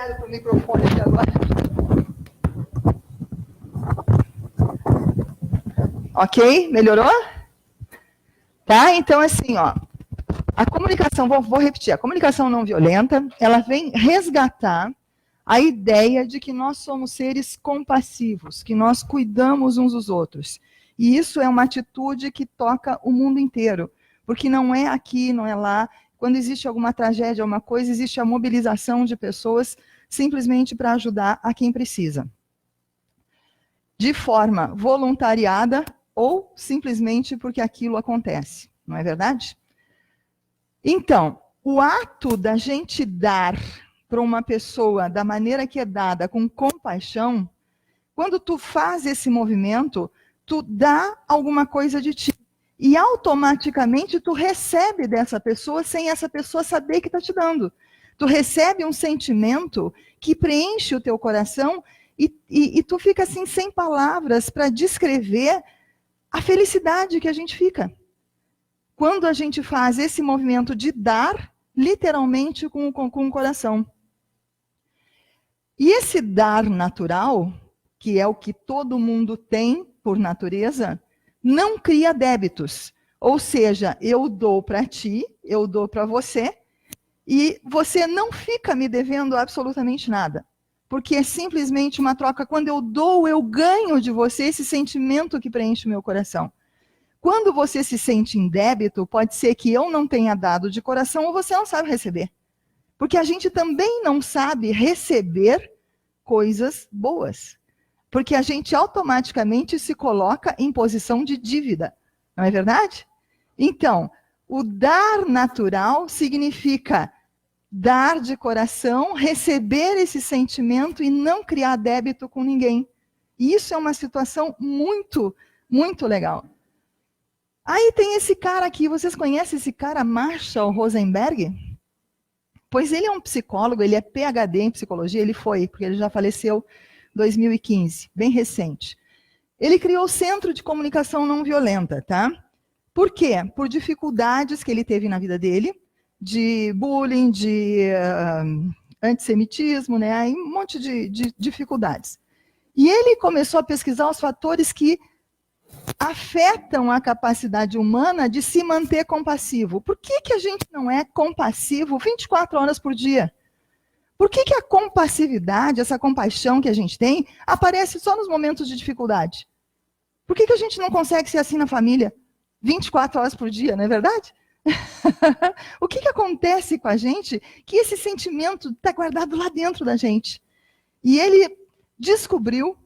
olhado para o microfone aqui agora. Ok? Melhorou? Tá? Então, assim, ó, a comunicação, vou repetir, a comunicação não violenta, ela vem resgatar a ideia de que nós somos seres compassivos, que nós cuidamos uns dos outros. E isso é uma atitude que toca o mundo inteiro, porque não é aqui, não é lá. Quando existe alguma tragédia, alguma coisa, existe a mobilização de pessoas simplesmente para ajudar a quem precisa. De forma voluntariada ou simplesmente porque aquilo acontece, não é verdade? Então, o ato da gente dar para uma pessoa da maneira que é dada, com compaixão, quando tu faz esse movimento, tu dá alguma coisa de ti. E automaticamente tu recebe dessa pessoa sem essa pessoa saber que está te dando. Tu recebe um sentimento que preenche o teu coração e tu fica assim sem palavras para descrever a felicidade que a gente fica. Quando a gente faz esse movimento de dar, literalmente com o coração. E esse dar natural, que é o que todo mundo tem por natureza, não cria débitos. Ou seja, eu dou para ti, eu dou para você, e você não fica me devendo absolutamente nada. Porque é simplesmente uma troca. Quando eu dou, eu ganho de você esse sentimento que preenche o meu coração. Quando você se sente em débito, pode ser que eu não tenha dado de coração ou você não sabe receber. Porque a gente também não sabe receber coisas boas. Porque a gente automaticamente se coloca em posição de dívida. Não é verdade? Então, o dar natural significa dar de coração, receber esse sentimento e não criar débito com ninguém. E isso é uma situação muito, muito legal. Aí tem esse cara aqui, vocês conhecem esse cara, Marshall Rosenberg? Pois ele é um psicólogo, ele é PhD em psicologia, ele foi, porque ele já faleceu em 2015, bem recente. Ele criou o Centro de Comunicação Não Violenta, tá? Por quê? Por dificuldades que ele teve na vida dele, de bullying, de antissemitismo, né? Um monte de dificuldades. E ele começou a pesquisar os fatores que afetam a capacidade humana de se manter compassivo. Por que a gente não é compassivo 24 horas por dia? Por que a compassividade, essa compaixão que a gente tem, aparece só nos momentos de dificuldade? Por que a gente não consegue ser assim na família 24 horas por dia, não é verdade? O que acontece com a gente que esse sentimento está guardado lá dentro da gente? E ele descobriu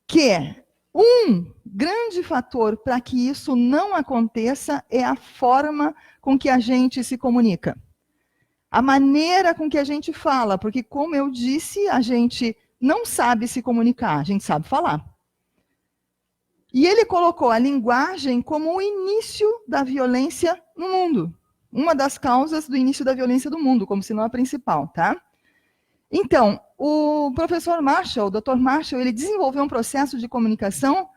que um grande fator para que isso não aconteça é a forma com que a gente se comunica. A maneira com que a gente fala, porque, como eu disse, a gente não sabe se comunicar, a gente sabe falar. E ele colocou a linguagem como o início da violência no mundo. Uma das causas do início da violência do mundo, como se não a principal, tá? Então, o professor Marshall, o Dr. Marshall, ele desenvolveu um processo de comunicação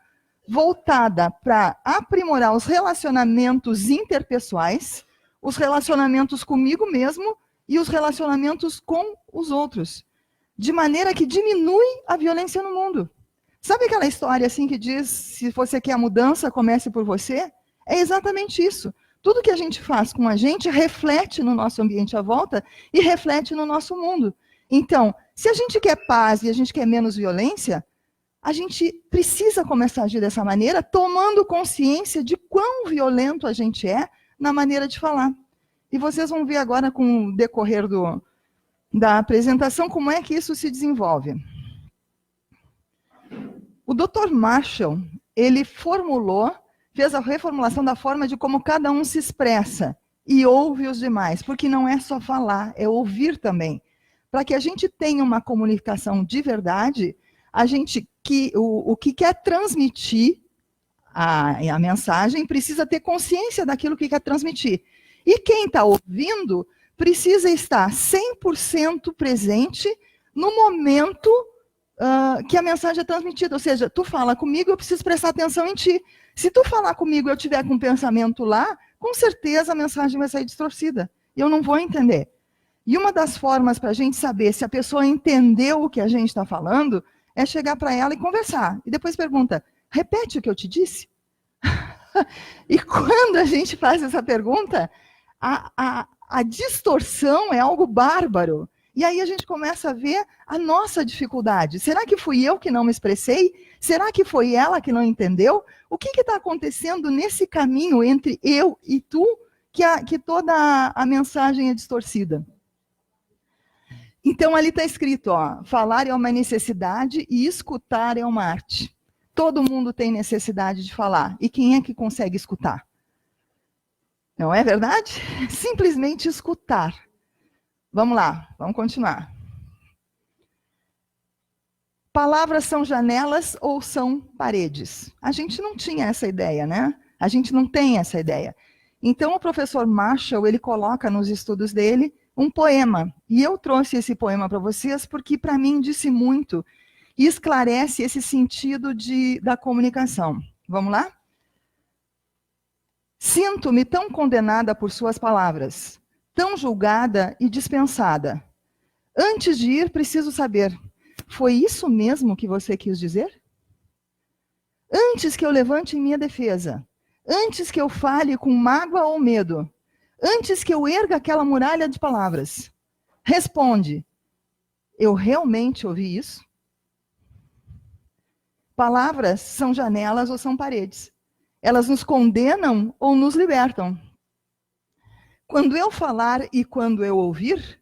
voltada para aprimorar os relacionamentos interpessoais, os relacionamentos comigo mesmo e os relacionamentos com os outros, de maneira que diminui a violência no mundo. Sabe aquela história assim que diz, se você quer a mudança, comece por você? É exatamente isso. Tudo que a gente faz com a gente reflete no nosso ambiente à volta e reflete no nosso mundo. Então, se a gente quer paz e a gente quer menos violência, a gente precisa começar a agir dessa maneira, tomando consciência de quão violento a gente é na maneira de falar. E vocês vão ver agora, com o decorrer da apresentação, como é que isso se desenvolve. O Dr. Marshall, ele fez a reformulação da forma de como cada um se expressa e ouve os demais, porque não é só falar, é ouvir também. Para que a gente tenha uma comunicação de verdade, o que quer transmitir a mensagem precisa ter consciência daquilo que quer transmitir. E quem está ouvindo precisa estar 100% presente no momento que a mensagem é transmitida. Ou seja, tu fala comigo, eu preciso prestar atenção em ti. Se tu falar comigo e eu tiver com um pensamento lá, com certeza a mensagem vai sair distorcida. E eu não vou entender. E uma das formas para a gente saber se a pessoa entendeu o que a gente está falando é chegar para ela e conversar. E depois pergunta, repete o que eu te disse? E quando a gente faz essa pergunta, a distorção é algo bárbaro. E aí a gente começa a ver a nossa dificuldade. Será que fui eu que não me expressei? Será que foi ela que não entendeu? O que está acontecendo nesse caminho entre eu e tu, que toda a mensagem é distorcida? Então ali está escrito, ó, falar é uma necessidade e escutar é uma arte. Todo mundo tem necessidade de falar. E quem é que consegue escutar? Não é verdade? Simplesmente escutar. Vamos lá, vamos continuar. Palavras são janelas ou são paredes? A gente não tinha essa ideia, né? A gente não tem essa ideia. Então o professor Marshall, ele coloca nos estudos dele um poema. E eu trouxe esse poema para vocês porque para mim disse muito e esclarece esse sentido da comunicação. Vamos lá? Sinto-me tão condenada por suas palavras, tão julgada e dispensada. Antes de ir, preciso saber, foi isso mesmo que você quis dizer? Antes que eu levante em minha defesa, antes que eu fale com mágoa ou medo, antes que eu erga aquela muralha de palavras, responde, eu realmente ouvi isso? Palavras são janelas ou são paredes. Elas nos condenam ou nos libertam. Quando eu falar e quando eu ouvir,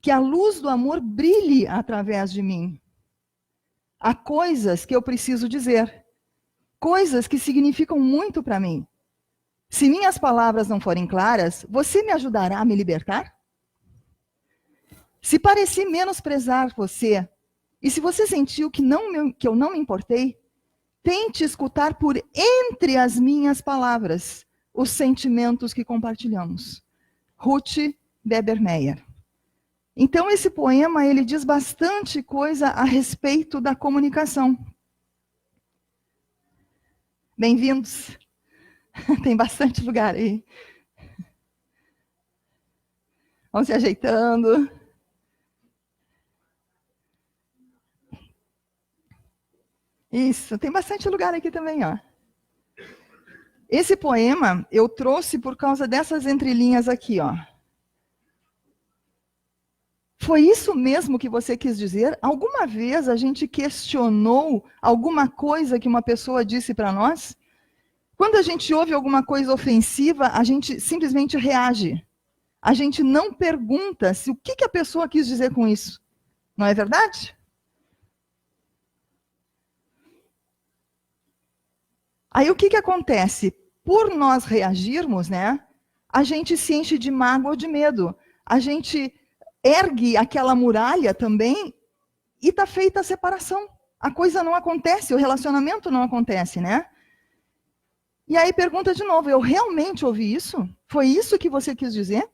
que a luz do amor brilhe através de mim. Há coisas que eu preciso dizer, coisas que significam muito para mim. Se minhas palavras não forem claras, você me ajudará a me libertar? Se pareci menosprezar você, e se você sentiu que eu não me importei, tente escutar por entre as minhas palavras os sentimentos que compartilhamos. Ruth Beber-Meyer. Então, esse poema, ele diz bastante coisa a respeito da comunicação. Bem-vindos. Tem bastante lugar aí. Vão se ajeitando. Isso, tem bastante lugar aqui também, ó. Esse poema eu trouxe por causa dessas entrelinhas aqui, ó. Foi isso mesmo que você quis dizer? Alguma vez a gente questionou alguma coisa que uma pessoa disse para nós? Quando a gente ouve alguma coisa ofensiva, a gente simplesmente reage. A gente não pergunta se o que a pessoa quis dizer com isso. Não é verdade? Aí o que acontece? Por nós reagirmos, né, a gente se enche de mágoa ou de medo. A gente ergue aquela muralha também e está feita a separação. A coisa não acontece, o relacionamento não acontece, né? E aí pergunta de novo, eu realmente ouvi isso? Foi isso que você quis dizer?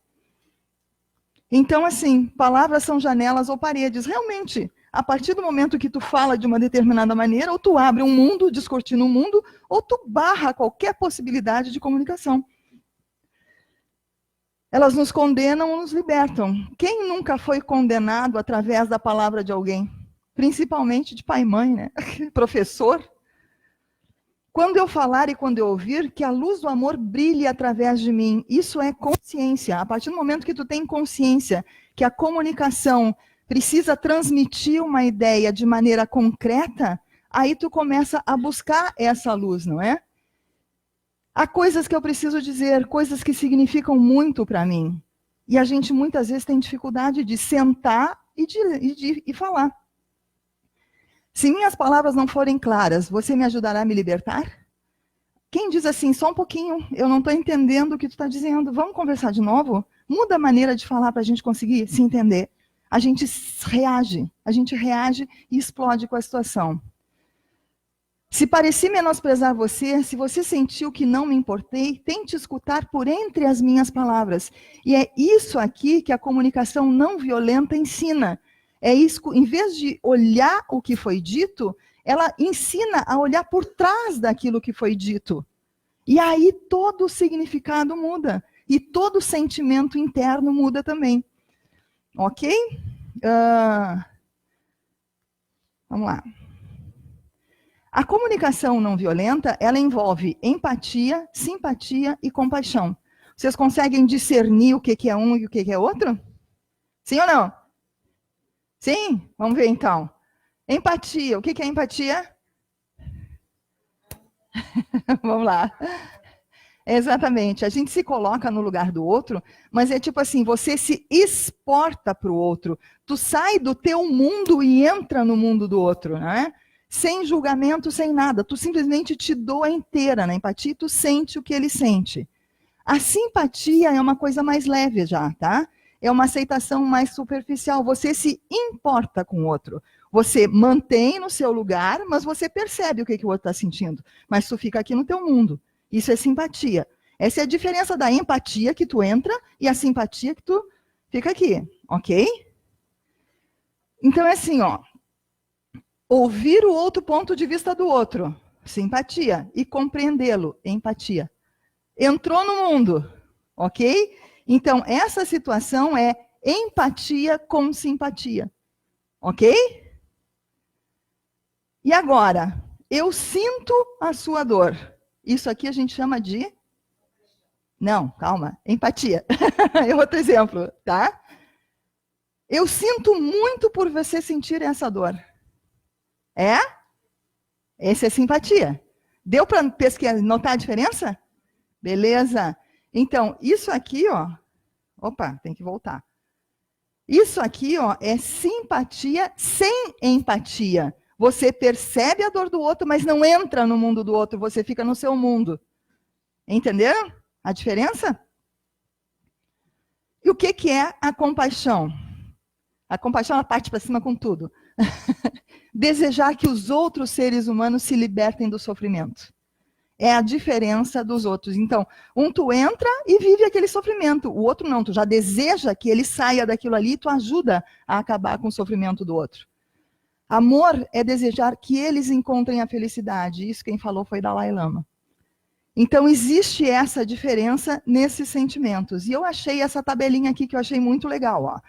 Então, assim, palavras são janelas ou paredes. Realmente, a partir do momento que tu fala de uma determinada maneira, ou tu abre um mundo, descortina um mundo, ou tu barra qualquer possibilidade de comunicação. Elas nos condenam ou nos libertam. Quem nunca foi condenado através da palavra de alguém? Principalmente de pai e mãe, né? Professor. Quando eu falar e quando eu ouvir, que a luz do amor brilhe através de mim. Isso é consciência. A partir do momento que tu tem consciência que a comunicação precisa transmitir uma ideia de maneira concreta, aí tu começa a buscar essa luz, não é? Há coisas que eu preciso dizer, coisas que significam muito para mim. E a gente muitas vezes tem dificuldade de sentar e falar. Se minhas palavras não forem claras, você me ajudará a me libertar? Quem diz assim, só um pouquinho, eu não estou entendendo o que tu está dizendo, vamos conversar de novo? Muda a maneira de falar para a gente conseguir se entender. A gente reage e explode com a situação. Se pareci menosprezar você, se você sentiu que não me importei, tente escutar por entre as minhas palavras. E é isso aqui que a comunicação não violenta ensina. É isso, em vez de olhar o que foi dito, ela ensina a olhar por trás daquilo que foi dito. E aí todo o significado muda. E todo o sentimento interno muda também. Ok? Vamos lá. A comunicação não violenta, ela envolve empatia, simpatia e compaixão. Vocês conseguem discernir o que é um e o que é outro? Sim ou não? Sim? Vamos ver então. Empatia. O que é empatia? Vamos lá. Exatamente. A gente se coloca no lugar do outro, mas é tipo assim, você se exporta para o outro. Tu sai do teu mundo e entra no mundo do outro, né? Sem julgamento, sem nada. Tu simplesmente te doa inteira na empatia e tu sente o que ele sente. A simpatia é uma coisa mais leve já, tá? É uma aceitação mais superficial. Você se importa com o outro. Você mantém no seu lugar, mas você percebe o que o outro está sentindo. Mas tu fica aqui no teu mundo. Isso é simpatia. Essa é a diferença da empatia que tu entra e a simpatia que tu fica aqui, ok? Então é assim, ó. Ouvir o outro ponto de vista do outro, simpatia. E compreendê-lo, empatia. Entrou no mundo, ok? Então, essa situação é empatia com simpatia, ok? E agora, eu sinto a sua dor. Isso aqui a gente chama de... Não, calma, empatia. É outro exemplo, tá? Eu sinto muito por você sentir essa dor. É? Essa é simpatia. Deu para notar a diferença? Beleza? Então, isso aqui, ó... Opa, tem que voltar. Isso aqui, ó, é simpatia sem empatia. Você percebe a dor do outro, mas não entra no mundo do outro, você fica no seu mundo. Entenderam a diferença? E o que é a compaixão? A compaixão, ela parte para cima com tudo. Desejar que os outros seres humanos se libertem do sofrimento. É a diferença dos outros. Então, tu entra e vive aquele sofrimento. O outro não, tu já deseja que ele saia daquilo ali e tu ajuda a acabar com o sofrimento do outro. Amor é desejar que eles encontrem a felicidade. Isso quem falou foi Dalai Lama. Então, existe essa diferença nesses sentimentos. E eu achei essa tabelinha aqui que eu achei muito legal. Ó.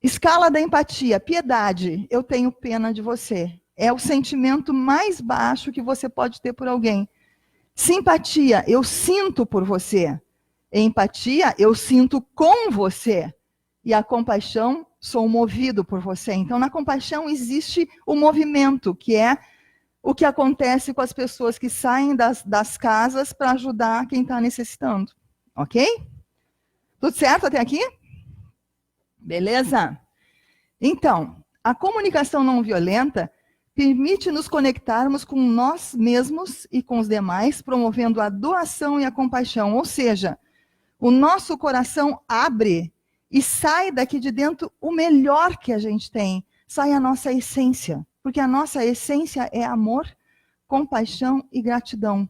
Escala da empatia, piedade, eu tenho pena de você. É o sentimento mais baixo que você pode ter por alguém. Simpatia, eu sinto por você. Empatia, eu sinto com você. E a compaixão, sou movido por você. Então, na compaixão existe o movimento, que é o que acontece com as pessoas que saem das casas para ajudar quem está necessitando. Ok? Tudo certo até aqui? Beleza? Então, a comunicação não violenta permite nos conectarmos com nós mesmos e com os demais, promovendo a doação e a compaixão. Ou seja, o nosso coração abre e sai daqui de dentro o melhor que a gente tem. Sai a nossa essência. Porque a nossa essência é amor, compaixão e gratidão.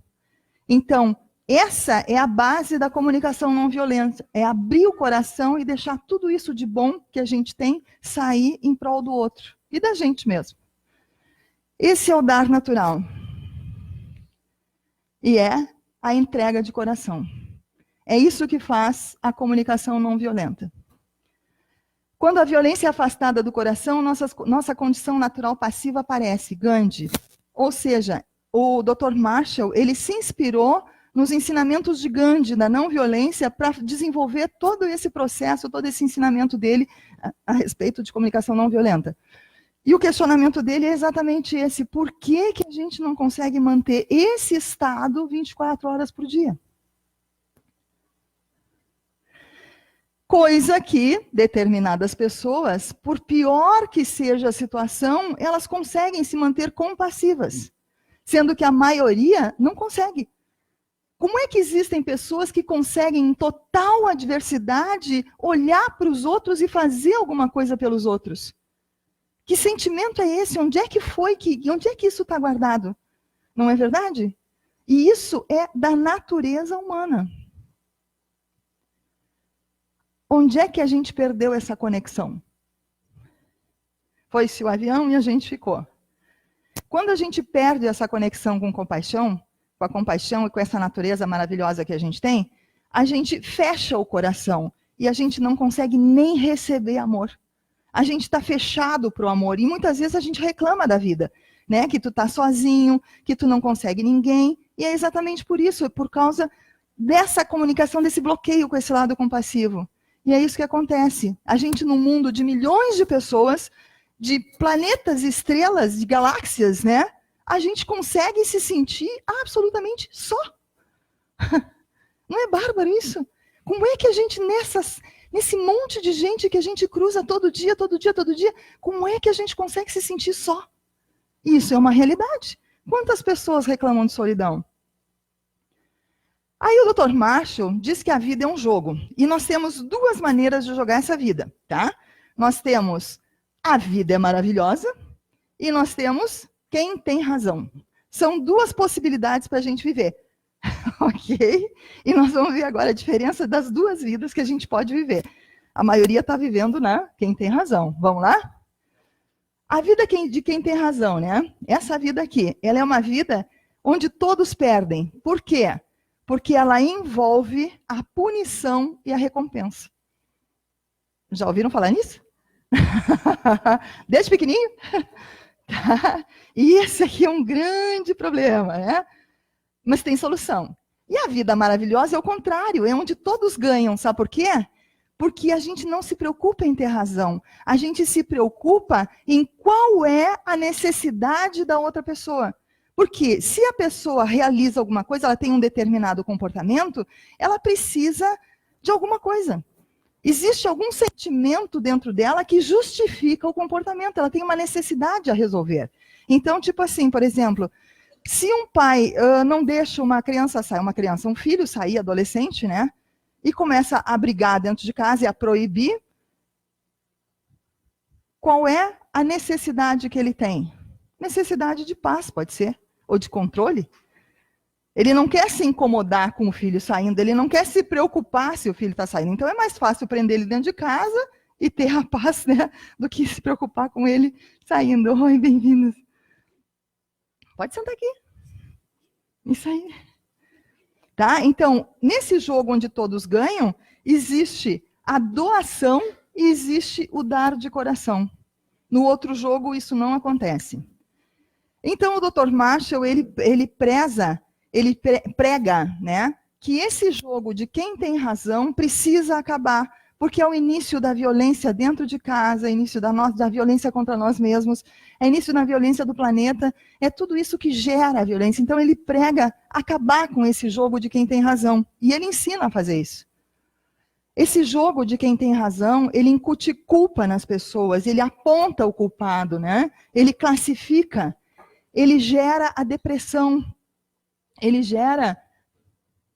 Então, essa é a base da comunicação não violenta. É abrir o coração e deixar tudo isso de bom que a gente tem sair em prol do outro. E da gente mesmo. Esse é o dar natural. E é a entrega de coração. É isso que faz a comunicação não violenta. Quando a violência é afastada do coração, nossa condição natural passiva aparece, Gandhi. Ou seja, o Dr. Marshall, ele se inspirou nos ensinamentos de Gandhi, da não violência, para desenvolver todo esse processo, todo esse ensinamento dele a respeito de comunicação não violenta. E o questionamento dele é exatamente esse. Por que a gente não consegue manter esse estado 24 horas por dia? Coisa que determinadas pessoas, por pior que seja a situação, elas conseguem se manter compassivas, sendo que a maioria não consegue. Como é que existem pessoas que conseguem, em total adversidade, olhar para os outros e fazer alguma coisa pelos outros? Que sentimento é esse? Onde é que isso está guardado? Não é verdade? E isso é da natureza humana. Onde é que a gente perdeu essa conexão? Foi-se o avião e a gente ficou. Quando a gente perde essa conexão com a compaixão e com essa natureza maravilhosa que a gente tem, a gente fecha o coração e a gente não consegue nem receber amor. A gente está fechado para o amor, e muitas vezes a gente reclama da vida, né? Que tu tá sozinho, que tu não consegue ninguém, e é exatamente por isso, é por causa dessa comunicação, desse bloqueio com esse lado compassivo. E é isso que acontece. A gente, num mundo de milhões de pessoas, de planetas, estrelas, de galáxias, né? A gente consegue se sentir absolutamente só. Não é bárbaro isso? Como é que a gente, nesse monte de gente que a gente cruza todo dia, como é que a gente consegue se sentir só? Isso é uma realidade. Quantas pessoas reclamam de solidão? Aí o Dr. Marshall diz que a vida é um jogo. E nós temos duas maneiras de jogar essa vida, tá? Nós temos a vida é maravilhosa e nós temos quem tem razão. São duas possibilidades para a gente viver. Ok? E nós vamos ver agora a diferença das duas vidas que a gente pode viver. A maioria está vivendo, né? Quem tem razão. Vamos lá? A vida de quem tem razão, né? Essa vida aqui, ela é uma vida onde todos perdem. Por quê? Porque ela envolve a punição e a recompensa. Já ouviram falar nisso? Desde pequenininho? E esse aqui é um grande problema, né? Mas tem solução. E a vida maravilhosa é o contrário, é onde todos ganham. Sabe por quê? Porque a gente não se preocupa em ter razão. A gente se preocupa em qual é a necessidade da outra pessoa. Porque se a pessoa realiza alguma coisa, ela tem um determinado comportamento, ela precisa de alguma coisa. Existe algum sentimento dentro dela que justifica o comportamento. Ela tem uma necessidade a resolver. Então, tipo assim, por exemplo, se um pai não deixa uma criança sair, um filho sair, adolescente, né? E começa a brigar dentro de casa e a proibir, qual é a necessidade que ele tem? Necessidade de paz, pode ser. Ou de controle. Ele não quer se incomodar com o filho saindo, ele não quer se preocupar se o filho está saindo. Então é mais fácil prender ele dentro de casa e ter a paz, né, do que se preocupar com ele saindo. Oi, bem-vindos. Pode sentar aqui. Isso aí. Tá? Então, nesse jogo onde todos ganham, existe a doação e existe o dar de coração. No outro jogo, isso não acontece. Então, o Dr. Marshall, ele prega, né, que esse jogo de quem tem razão precisa acabar, porque é o início da violência dentro de casa, é início da violência contra nós mesmos, é início da violência do planeta, é tudo isso que gera a violência. Então, ele prega acabar com esse jogo de quem tem razão, e ele ensina a fazer isso. Esse jogo de quem tem razão, ele incute culpa nas pessoas, ele aponta o culpado, né? Ele classifica. Ele gera a depressão, ele gera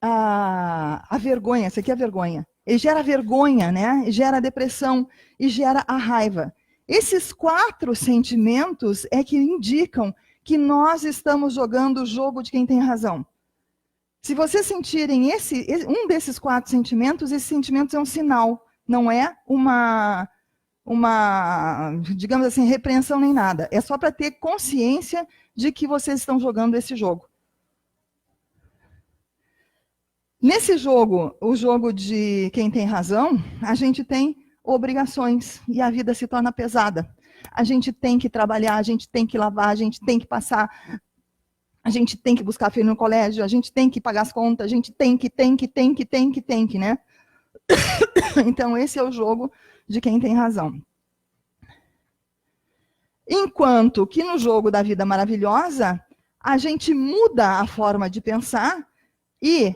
a vergonha, essa aqui é a vergonha. Ele gera a vergonha, né? Gera a depressão e gera a raiva. Esses 4 sentimentos é que indicam que nós estamos jogando o jogo de quem tem razão. Se vocês sentirem um desses 4 sentimentos, esses sentimentos é um sinal, não é uma, digamos assim, repreensão nem nada. É só para ter consciência de que vocês estão jogando esse jogo. Nesse jogo, o jogo de quem tem razão, a gente tem obrigações e a vida se torna pesada. A gente tem que trabalhar, a gente tem que lavar, a gente tem que passar, a gente tem que buscar filho no colégio, a gente tem que pagar as contas, a gente tem que, né? Então, esse é o jogo de quem tem razão. Enquanto que no jogo da vida maravilhosa, a gente muda a forma de pensar e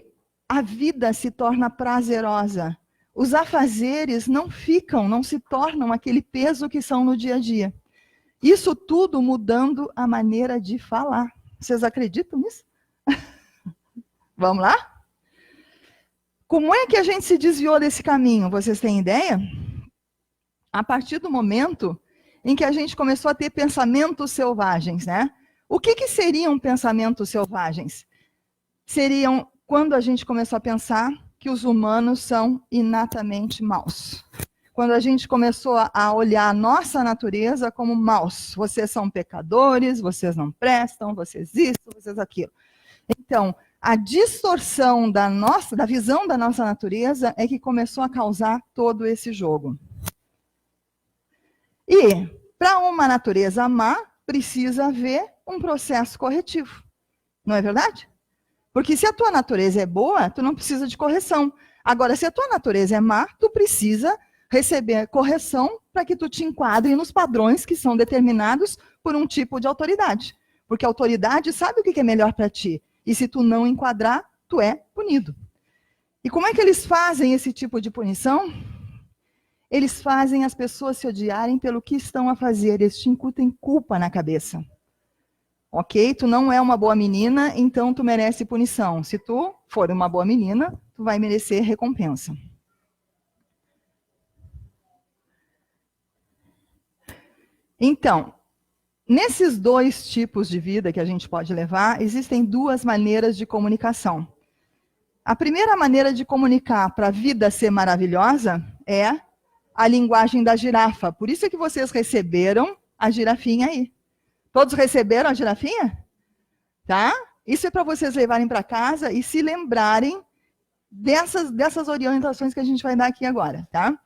a vida se torna prazerosa. Os afazeres não se tornam aquele peso que são no dia a dia. Isso tudo mudando a maneira de falar. Vocês acreditam nisso? Vamos lá? Como é que a gente se desviou desse caminho? Vocês têm ideia? A partir do momento em que a gente começou a ter pensamentos selvagens, né? O que seriam pensamentos selvagens? Seriam quando a gente começou a pensar que os humanos são inatamente maus. Quando a gente começou a olhar a nossa natureza como maus. Vocês são pecadores, vocês não prestam, vocês isso, vocês aquilo. Então, A distorção da visão da nossa natureza é que começou a causar todo esse jogo. E, para uma natureza má, precisa haver um processo corretivo. Não é verdade? Porque se a tua natureza é boa, tu não precisa de correção. Agora, se a tua natureza é má, tu precisa receber correção para que tu te enquadre nos padrões que são determinados por um tipo de autoridade. Porque a autoridade sabe o que é melhor para ti. E se tu não enquadrar, tu é punido. E como é que eles fazem esse tipo de punição? Eles fazem as pessoas se odiarem pelo que estão a fazer. Eles te incutem culpa na cabeça. Ok? Tu não é uma boa menina, então tu merece punição. Se tu for uma boa menina, tu vai merecer recompensa. Então, nesses dois tipos de vida que a gente pode levar, existem duas maneiras de comunicação. A primeira maneira de comunicar para a vida ser maravilhosa é a linguagem da girafa. Por isso é que vocês receberam a girafinha aí. Todos receberam a girafinha? Tá? Isso é para vocês levarem para casa e se lembrarem dessas orientações que a gente vai dar aqui agora, tá?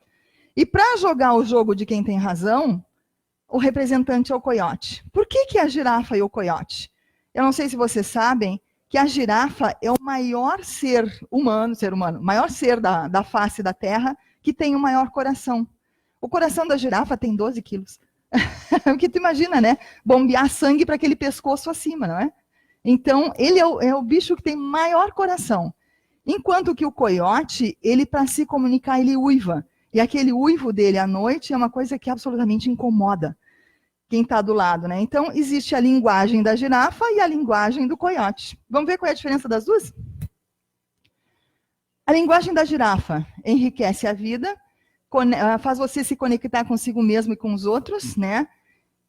E para jogar o jogo de quem tem razão, o representante é o coiote. Por que a girafa e o coiote? Eu não sei se vocês sabem que a girafa é o maior ser humano, maior ser da face da Terra, que tem o maior coração. O coração da girafa tem 12 quilos. Porque tu imagina, né? Bombear sangue para aquele pescoço acima, não é? Então, ele é o bicho que tem maior coração. Enquanto que o coiote, ele para se comunicar, ele uiva. E aquele uivo dele à noite é uma coisa que absolutamente incomoda quem está do lado, né? Então, existe a linguagem da girafa e a linguagem do coiote. Vamos ver qual é a diferença das duas? A linguagem da girafa enriquece a vida, faz você se conectar consigo mesmo e com os outros, né?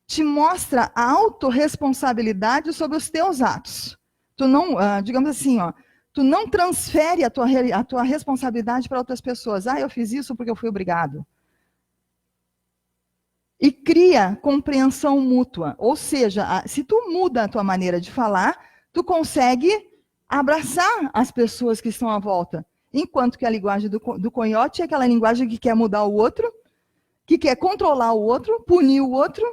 Te mostra a autorresponsabilidade sobre os teus atos. Tu não, digamos assim, tu não transfere a tua responsabilidade para outras pessoas. Eu fiz isso porque eu fui obrigado. E cria compreensão mútua. Ou seja, se tu muda a tua maneira de falar, tu consegue abraçar as pessoas que estão à volta. Enquanto que a linguagem do coiote é aquela linguagem que quer mudar o outro, que quer controlar o outro, punir o outro,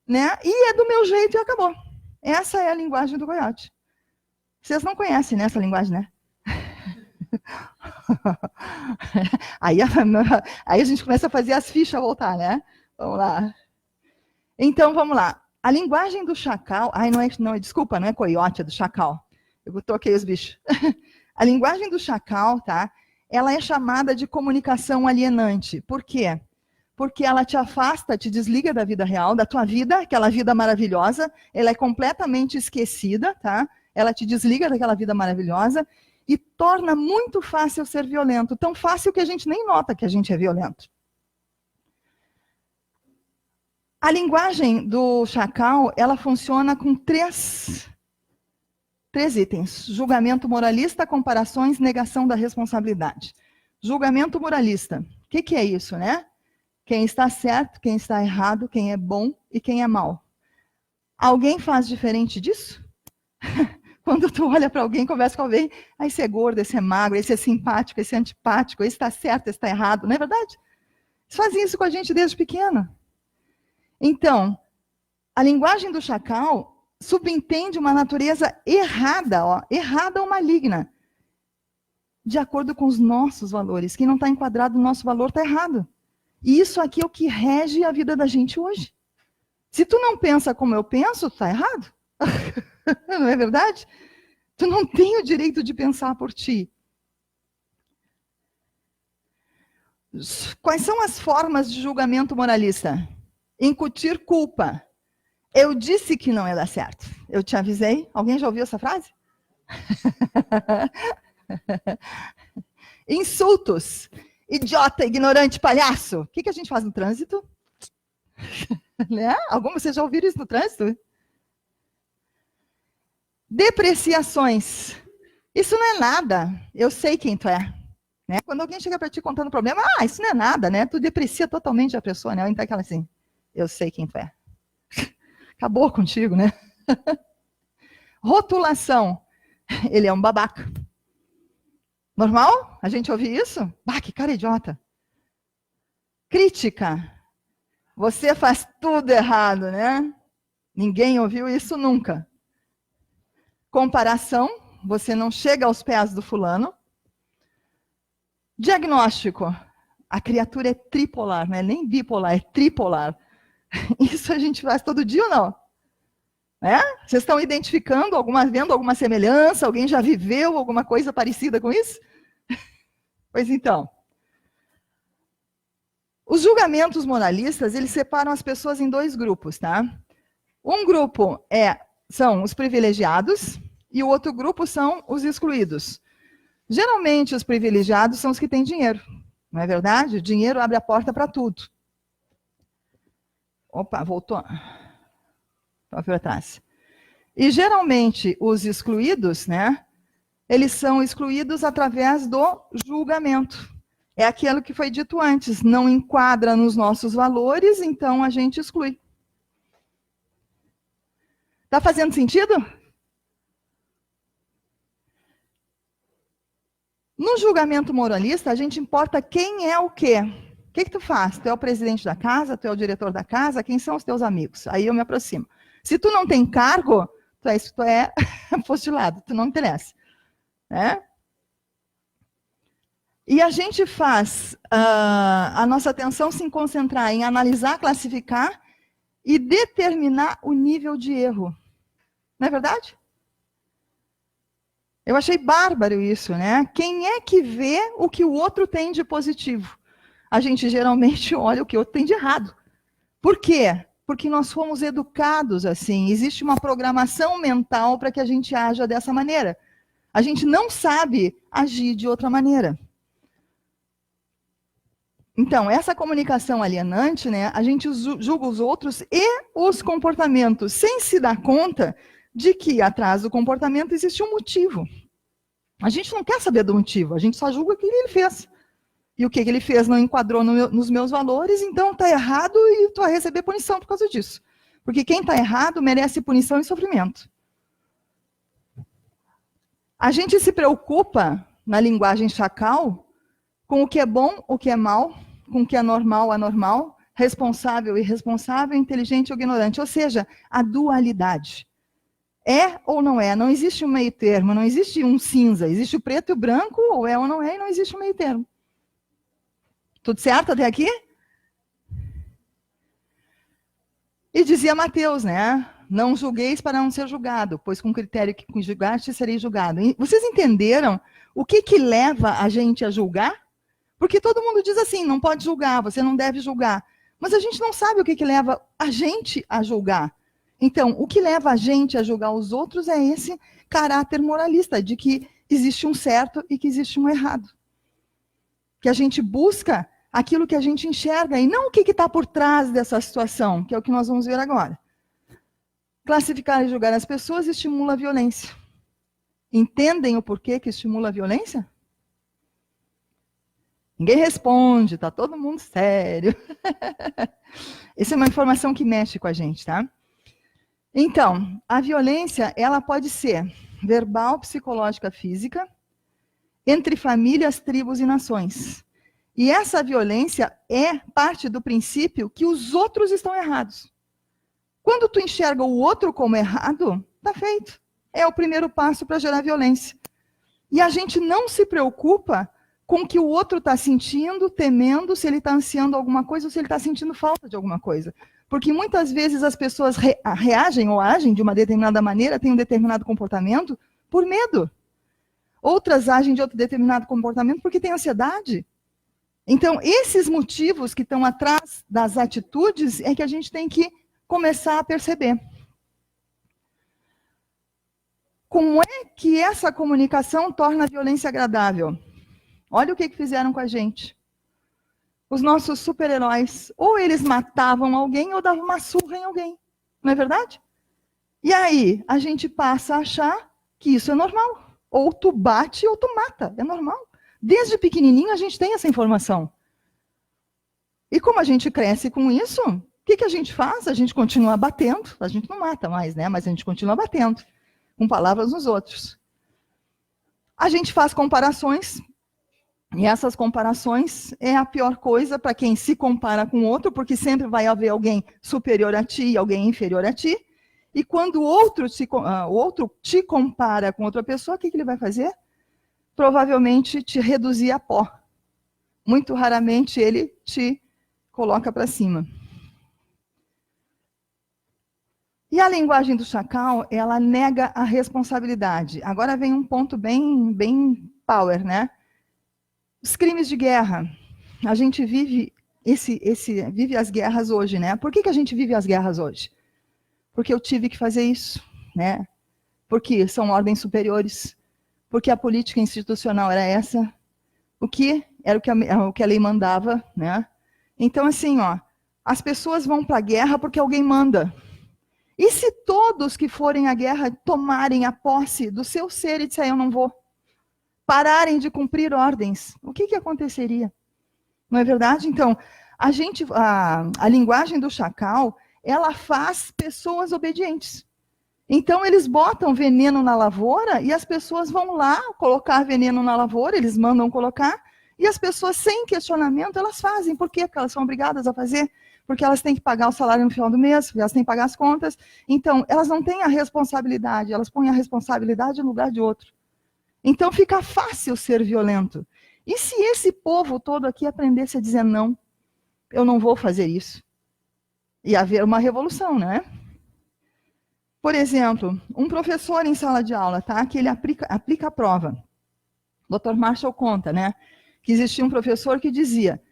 né? E é do meu jeito e acabou. Essa é a linguagem do coiote. Vocês não conhecem, né, essa linguagem, né? aí a gente começa a fazer as fichas voltar, né? Vamos lá. Então, vamos lá. A linguagem do chacal... desculpa, não é coiote, é do chacal. Eu toquei os bichos. A linguagem do chacal, tá? Ela é chamada de comunicação alienante. Por quê? Porque ela te afasta, te desliga da vida real, da tua vida, aquela vida maravilhosa, ela é completamente esquecida, tá? Ela te desliga daquela vida maravilhosa e torna muito fácil ser violento. Tão fácil que a gente nem nota que a gente é violento. A linguagem do chacal, ela funciona com três itens. Julgamento moralista, comparações, negação da responsabilidade. Julgamento moralista. O que é isso, né? Quem está certo, quem está errado, quem é bom e quem é mal. Alguém faz diferente disso? Quando tu olha para alguém, conversa com alguém, esse é gordo, esse é magro, esse é simpático, esse é antipático, esse está certo, esse está errado, não é verdade? Eles fazem isso com a gente desde pequeno. Então, a linguagem do chacal subentende uma natureza errada, errada ou maligna, de acordo com os nossos valores. Quem não está enquadrado no nosso valor está errado. E isso aqui é o que rege a vida da gente hoje. Se tu não pensa como eu penso, tu está errado. Não é verdade? Tu não tem o direito de pensar por ti. Quais são as formas de julgamento moralista? Incutir culpa. Eu disse que não ia dar certo. Eu te avisei. Alguém já ouviu essa frase? Insultos. Idiota, ignorante, palhaço. O que a gente faz no trânsito? Né? Vocês já ouviram isso no trânsito? Depreciações. Isso não é nada. Eu sei quem tu é. Né? Quando alguém chega para ti contando problema, isso não é nada, né? Tu deprecia totalmente a pessoa, né? Então aquela assim, eu sei quem tu é. Acabou contigo, né? Rotulação. ele é um babaca. Normal? A gente ouvir isso? Bah, que cara idiota. Crítica. Você faz tudo errado, né? Ninguém ouviu isso nunca. Comparação. Você não chega aos pés do fulano. Diagnóstico. A criatura é tripolar, não é nem bipolar, é tripolar. Isso a gente faz todo dia ou não? É? Vocês estão identificando, vendo alguma semelhança? Alguém já viveu alguma coisa parecida com isso? Pois então. Os julgamentos moralistas, eles separam as pessoas em dois grupos, tá? Um grupo são os privilegiados e o outro grupo são os excluídos. Geralmente, os privilegiados são os que têm dinheiro, não é verdade? O dinheiro abre a porta para tudo. Opa, voltou. Para trás. E, geralmente, os excluídos, né? Eles são excluídos através do julgamento. É aquilo que foi dito antes, não enquadra nos nossos valores, então a gente exclui. Está fazendo sentido? No julgamento moralista, a gente importa quem é o quê. O que tu faz? Tu é o presidente da casa, tu é o diretor da casa, quem são os teus amigos? Aí eu me aproximo. Se tu não tem cargo, tu é postilado, tu não interessa. Né? E a gente faz a nossa atenção se concentrar em analisar, classificar e determinar o nível de erro. Não é verdade? Eu achei bárbaro isso, né? Quem é que vê o que o outro tem de positivo? A gente geralmente olha o que o outro tem de errado. Por quê? Porque nós fomos educados assim. Existe uma programação mental para que a gente haja dessa maneira. A gente não sabe agir de outra maneira. Então, essa comunicação alienante, né, a gente julga os outros e os comportamentos, sem se dar conta de que atrás do comportamento existe um motivo. A gente não quer saber do motivo, a gente só julga o que ele fez. E o que ele fez não enquadrou nos meus valores, então está errado e tu vai receber punição por causa disso. Porque quem está errado merece punição e sofrimento. A gente se preocupa, na linguagem chacal, com o que é bom, o que é mal, com o que é normal, anormal, responsável, irresponsável, inteligente ou ignorante. Ou seja, a dualidade. É ou não é? Não existe um meio termo, não existe um cinza. Existe o preto e o branco, ou é ou não é, e não existe um meio termo. Tudo certo até aqui? E dizia Mateus, né? Não julgueis para não ser julgado, pois com o critério que julgaste, serei julgado. E vocês entenderam o que leva a gente a julgar? Porque todo mundo diz assim, não pode julgar, você não deve julgar. Mas a gente não sabe o que leva a gente a julgar. Então, o que leva a gente a julgar os outros é esse caráter moralista, de que existe um certo e que existe um errado. Que a gente busca aquilo que a gente enxerga e não o que está por trás dessa situação, que é o que nós vamos ver agora. Classificar e julgar as pessoas estimula a violência. Entendem o porquê que estimula a violência? Ninguém responde, tá todo mundo sério. Essa é uma informação que mexe com a gente, tá? Então, a violência, ela pode ser verbal, psicológica, física, entre famílias, tribos e nações. E essa violência é parte do princípio que os outros estão errados. Quando tu enxerga o outro como errado, tá feito. É o primeiro passo para gerar violência. E a gente não se preocupa com o que o outro está sentindo, temendo, se ele está ansiando alguma coisa ou se ele está sentindo falta de alguma coisa. Porque muitas vezes as pessoas reagem ou agem de uma determinada maneira, têm um determinado comportamento, por medo. Outras agem de outro determinado comportamento porque têm ansiedade. Então, esses motivos que estão atrás das atitudes é que a gente tem que começar a perceber. Como é que essa comunicação torna a violência agradável? Olha o que fizeram com a gente. Os nossos super-heróis, ou eles matavam alguém ou davam uma surra em alguém. Não é verdade? E aí, a gente passa a achar que isso é normal. Ou tu bate ou tu mata. É normal. Desde pequenininho a gente tem essa informação. E como a gente cresce com isso, o que a gente faz? A gente continua batendo. A gente não mata mais, né? Mas a gente continua batendo com palavras nos outros. A gente faz comparações, e essas comparações é a pior coisa para quem se compara com outro, porque sempre vai haver alguém superior a ti e alguém inferior a ti. E quando o outro te compara com outra pessoa, o que ele vai fazer? Provavelmente te reduzir a pó. Muito raramente ele te coloca para cima. E a linguagem do chacal, ela nega a responsabilidade. Agora vem um ponto bem power, né? Os crimes de guerra. A gente vive vive as guerras hoje, né? Por que a gente vive as guerras hoje? Porque eu tive que fazer isso, né? Porque são ordens superiores, porque a política institucional era essa, o que era o que a lei mandava, né? Então, assim, ó, as pessoas vão para a guerra porque alguém manda. E se todos que forem à guerra tomarem a posse do seu ser e disserem, eu não vou, pararem de cumprir ordens, o que aconteceria? Não é verdade? Então, a linguagem do chacal, ela faz pessoas obedientes. Então, eles botam veneno na lavoura e as pessoas vão lá colocar veneno na lavoura, eles mandam colocar, e as pessoas, sem questionamento, elas fazem. Por quê? Porque elas são obrigadas a fazer. Porque elas têm que pagar o salário no final do mês, porque elas têm que pagar as contas. Então, elas não têm a responsabilidade, elas põem a responsabilidade no lugar de outro. Então, fica fácil ser violento. E se esse povo todo aqui aprendesse a dizer não, eu não vou fazer isso? Ia haver uma revolução, né? Por exemplo, um professor em sala de aula, tá? Que ele aplica a prova. O Dr. Marshall conta, né? Que existia um professor que dizia,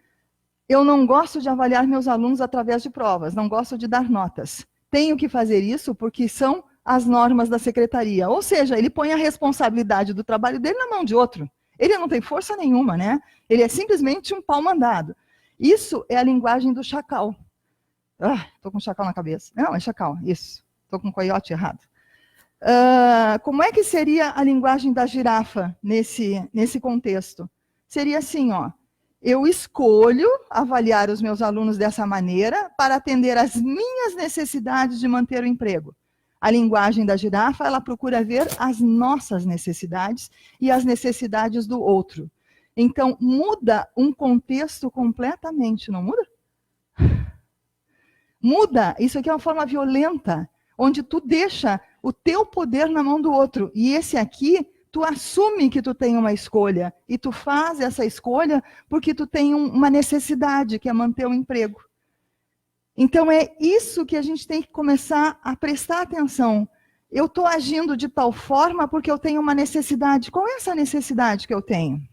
eu não gosto de avaliar meus alunos através de provas, não gosto de dar notas. Tenho que fazer isso porque são as normas da secretaria. Ou seja, ele põe a responsabilidade do trabalho dele na mão de outro. Ele não tem força nenhuma, né? Ele é simplesmente um pau mandado. Isso é a linguagem do chacal. Estou com chacal na cabeça. Não, é chacal, isso. Estou com coiote errado. Como é que seria a linguagem da girafa nesse contexto? Seria assim, ó. Eu escolho avaliar os meus alunos dessa maneira para atender às minhas necessidades de manter o emprego. A linguagem da girafa, ela procura ver as nossas necessidades e as necessidades do outro. Então, muda um contexto completamente, não muda? Muda, isso aqui é uma forma violenta, onde tu deixa o teu poder na mão do outro. E esse aqui, tu assume que tu tem uma escolha, e tu faz essa escolha porque tu tem uma necessidade, que é manter o emprego. Então é isso que a gente tem que começar a prestar atenção. Eu estou agindo de tal forma porque eu tenho uma necessidade. Qual é essa necessidade que eu tenho?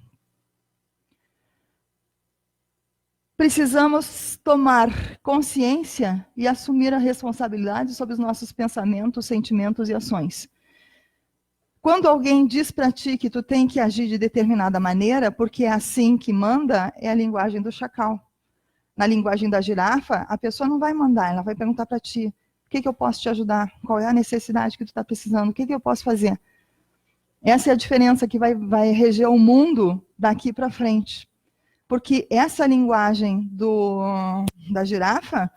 Precisamos tomar consciência e assumir a responsabilidade sobre os nossos pensamentos, sentimentos e ações. Quando alguém diz para ti que tu tem que agir de determinada maneira, porque é assim que manda, é a linguagem do chacal. Na linguagem da girafa, a pessoa não vai mandar, ela vai perguntar para ti, o que eu posso te ajudar? Qual é a necessidade que tu está precisando? O que eu posso fazer? Essa é a diferença que vai reger o mundo daqui para frente. Porque essa linguagem da girafa,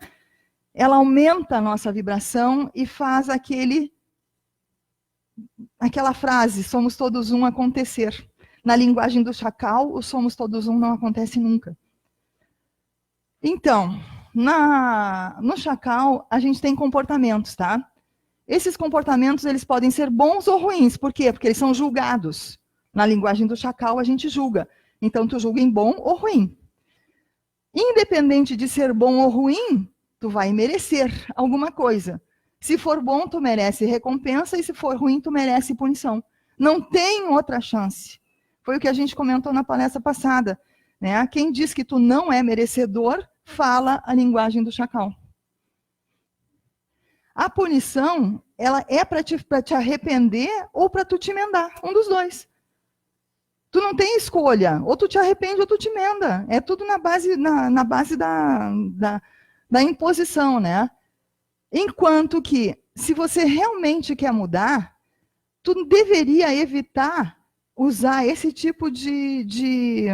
ela aumenta a nossa vibração e faz aquela frase, somos todos um, acontecer. Na linguagem do chacal, o somos todos um não acontece nunca. Então, no chacal, a gente tem comportamentos, tá? Esses comportamentos, eles podem ser bons ou ruins. Por quê? Porque eles são julgados. Na linguagem do chacal, a gente julga. Então, tu julga em bom ou ruim. Independente de ser bom ou ruim, tu vai merecer alguma coisa. Se for bom, tu merece recompensa, e se for ruim, tu merece punição. Não tem outra chance. Foi o que a gente comentou na palestra passada, né? Quem diz que tu não é merecedor, fala a linguagem do chacal. A punição, ela é para te arrepender ou para tu te emendar, um dos dois. Tu não tem escolha, ou tu te arrepende ou tu te emenda. É tudo na base da imposição, né? Enquanto que, se você realmente quer mudar, tu deveria evitar usar esse tipo de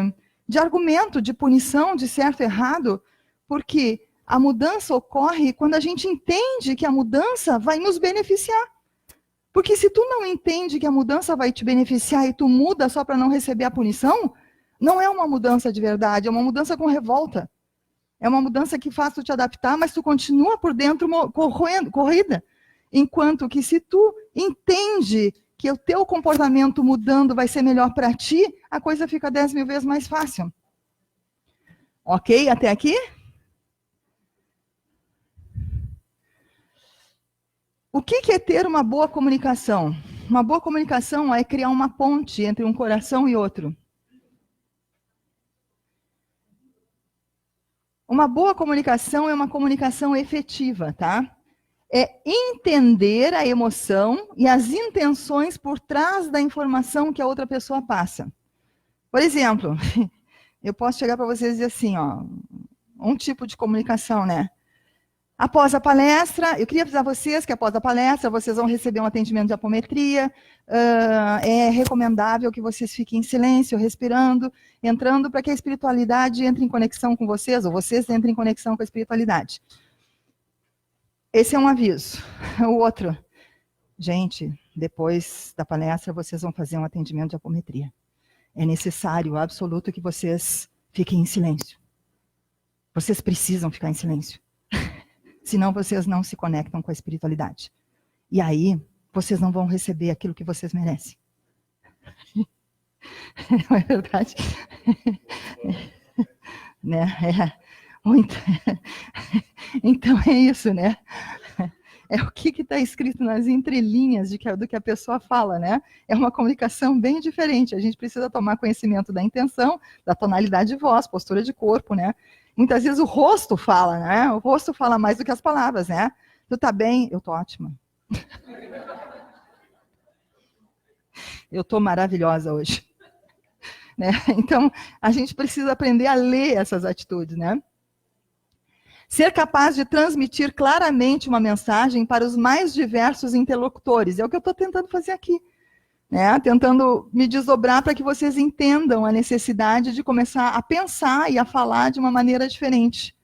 argumento, de punição, de certo e errado, porque a mudança ocorre quando a gente entende que a mudança vai nos beneficiar. Porque se tu não entende que a mudança vai te beneficiar e tu muda só para não receber a punição, não é uma mudança de verdade, é uma mudança com revolta. É uma mudança que faz tu te adaptar, mas tu continua por dentro corrida. Enquanto que se tu entende que o teu comportamento mudando vai ser melhor para ti, a coisa fica 10 mil vezes mais fácil. Ok? Até aqui? O que é ter uma boa comunicação? Uma boa comunicação é criar uma ponte entre um coração e outro. Uma boa comunicação é uma comunicação efetiva, tá? É entender a emoção e as intenções por trás da informação que a outra pessoa passa. Por exemplo, eu posso chegar para vocês e dizer assim, ó, um tipo de comunicação, né? Após a palestra, eu queria avisar vocês que após a palestra, vocês vão receber um atendimento de apometria. É recomendável que vocês fiquem em silêncio, respirando, entrando para que a espiritualidade entre em conexão com vocês, ou vocês entrem em conexão com a espiritualidade. Esse é um aviso. O outro, gente, depois da palestra, vocês vão fazer um atendimento de apometria. É necessário, absoluto, que vocês fiquem em silêncio. Vocês precisam ficar em silêncio. Senão vocês não se conectam com a espiritualidade. E aí, vocês não vão receber aquilo que vocês merecem. Não é verdade? Né? Então é isso, né? É o que está escrito nas entrelinhas do que a pessoa fala, né? É uma comunicação bem diferente. A gente precisa tomar conhecimento da intenção, da tonalidade de voz, postura de corpo, né? Muitas vezes o rosto fala, né? O rosto fala mais do que as palavras, né? Tu tá bem? Eu tô ótima. Eu tô maravilhosa hoje. Né? Então, a gente precisa aprender a ler essas atitudes, né? Ser capaz de transmitir claramente uma mensagem para os mais diversos interlocutores. É o que eu estou tentando fazer aqui. Né? Tentando me desdobrar para que vocês entendam a necessidade de começar a pensar e a falar de uma maneira diferente.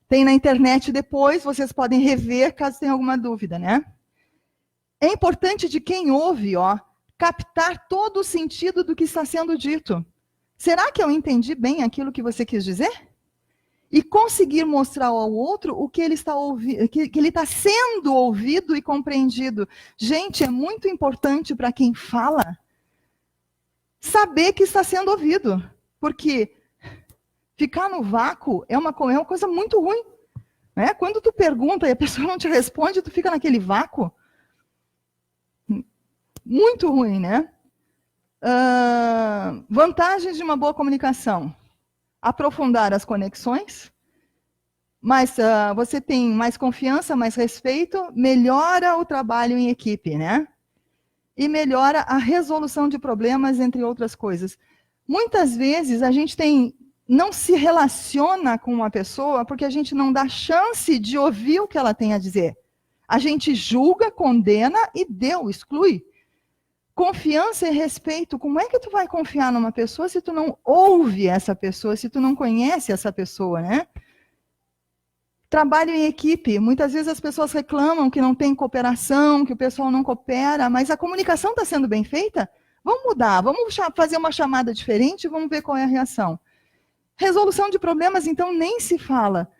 Tem na internet depois, vocês podem rever caso tenham alguma dúvida, né? É importante de quem ouve, ó, captar todo o sentido do que está sendo dito. Será que eu entendi bem aquilo que você quis dizer? E conseguir mostrar ao outro o que ele está ouvindo, que ele está sendo ouvido e compreendido. Gente, é muito importante para quem fala saber que está sendo ouvido. Porque ficar no vácuo é uma coisa muito ruim. Né? Quando tu pergunta e a pessoa não te responde, tu fica naquele vácuo. Muito ruim, né? Vantagens de uma boa comunicação. Aprofundar as conexões, mas você tem mais confiança, mais respeito, melhora o trabalho em equipe, né? E melhora a resolução de problemas, entre outras coisas. Muitas vezes a gente não se relaciona com uma pessoa porque a gente não dá chance de ouvir o que ela tem a dizer. A gente julga, condena e exclui. Confiança e respeito. Como é que tu vai confiar numa pessoa se tu não ouve essa pessoa, se tu não conhece essa pessoa, né? Trabalho em equipe. Muitas vezes as pessoas reclamam que não tem cooperação, que o pessoal não coopera, mas a comunicação está sendo bem feita? Vamos mudar, vamos fazer uma chamada diferente e vamos ver qual é a reação. Resolução de problemas, então, nem se fala.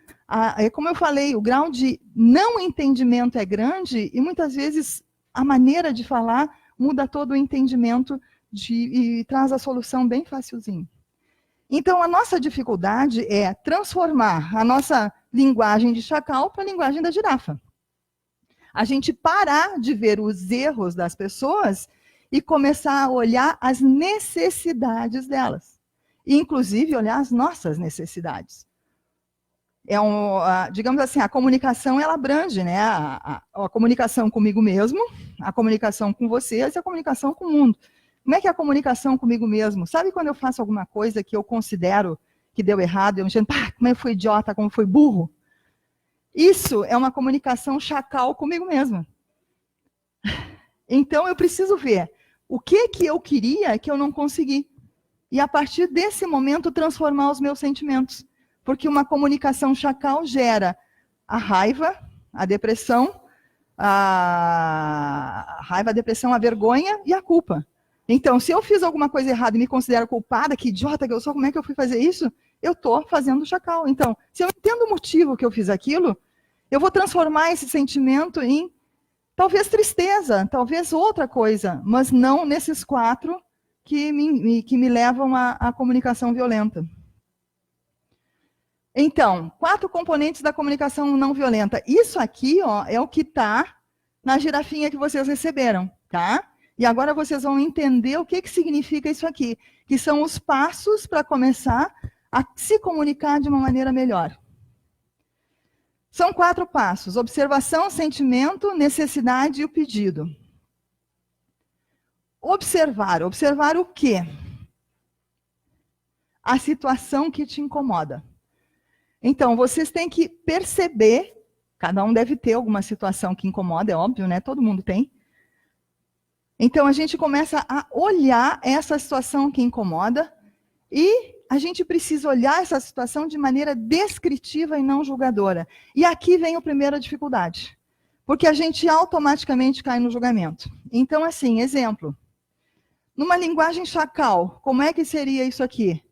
Como eu falei, o grau de não entendimento é grande e muitas vezes a maneira de falar muda todo o entendimento e traz a solução bem facilzinho. Então, a nossa dificuldade é transformar a nossa linguagem de chacal para a linguagem da girafa. A gente parar de ver os erros das pessoas e começar a olhar as necessidades delas. E, inclusive, olhar as nossas necessidades. Digamos assim, a comunicação, ela abrange, né? A comunicação comigo mesmo, a comunicação com vocês e a comunicação com o mundo. Como é que é a comunicação comigo mesmo? Sabe quando eu faço alguma coisa que eu considero que deu errado, eu me chamo, como eu fui idiota, como eu fui burro? Isso é uma comunicação chacal comigo mesma. Então, eu preciso ver o que eu queria que eu não consegui. E, a partir desse momento, transformar os meus sentimentos. Porque uma comunicação chacal gera a raiva, a depressão, a raiva, a depressão, a vergonha e a culpa. Então, se eu fiz alguma coisa errada e me considero culpada, que idiota que eu sou, como é que eu fui fazer isso? Eu estou fazendo chacal. Então, se eu entendo o motivo que eu fiz aquilo, eu vou transformar esse sentimento em talvez tristeza, talvez outra coisa, mas não nesses 4 que me levam à comunicação violenta. Então, 4 componentes da comunicação não violenta. Isso aqui, ó, é o que está na girafinha que vocês receberam, tá? E agora vocês vão entender o que significa isso aqui, que são os passos para começar a se comunicar de uma maneira melhor. São 4 passos: observação, sentimento, necessidade e o pedido. Observar. Observar o quê? A situação que te incomoda. Então, vocês têm que perceber, cada um deve ter alguma situação que incomoda, é óbvio, né? Todo mundo tem. Então, a gente começa a olhar essa situação que incomoda e a gente precisa olhar essa situação de maneira descritiva e não julgadora. E aqui vem a primeira dificuldade, porque a gente automaticamente cai no julgamento. Então, assim, exemplo. Numa linguagem chacal, como é que seria isso aqui?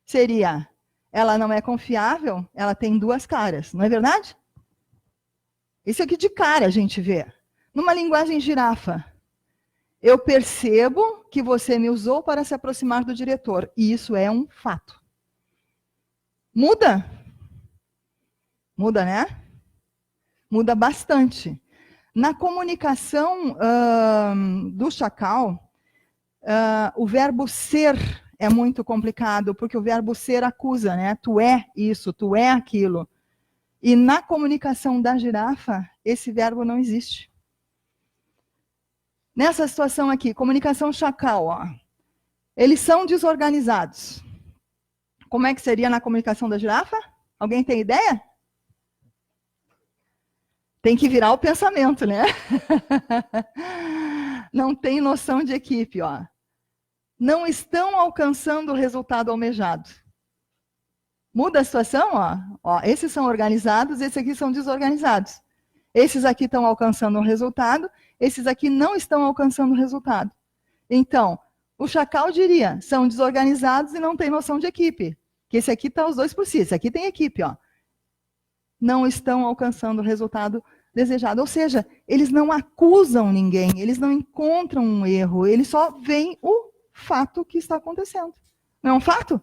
Seria, ela não é confiável, ela tem 2 caras, não é verdade? Isso aqui de cara a gente vê. Numa linguagem girafa, eu percebo que você me usou para se aproximar do diretor. E isso é um fato. Muda? Muda, né? Muda bastante. Na comunicação do chacal, o verbo ser é muito complicado, porque o verbo ser acusa, né? Tu é isso, tu é aquilo. E na comunicação da girafa, esse verbo não existe. Nessa situação aqui, comunicação chacal, ó, eles são desorganizados. Como é que seria na comunicação da girafa? Alguém tem ideia? Tem que virar o pensamento, né? Não tem noção de equipe, ó. Não estão alcançando o resultado almejado. Muda a situação, ó. Esses são organizados, esses aqui são desorganizados. Esses aqui estão alcançando o resultado, esses aqui não estão alcançando o resultado. Então, o chacal diria, são desorganizados e não tem noção de equipe. Que esse aqui está os 2 por si, esse aqui tem equipe, ó. Não estão alcançando o resultado desejado. Ou seja, eles não acusam ninguém, eles não encontram um erro, eles só veem o fato que está acontecendo. Não é um fato?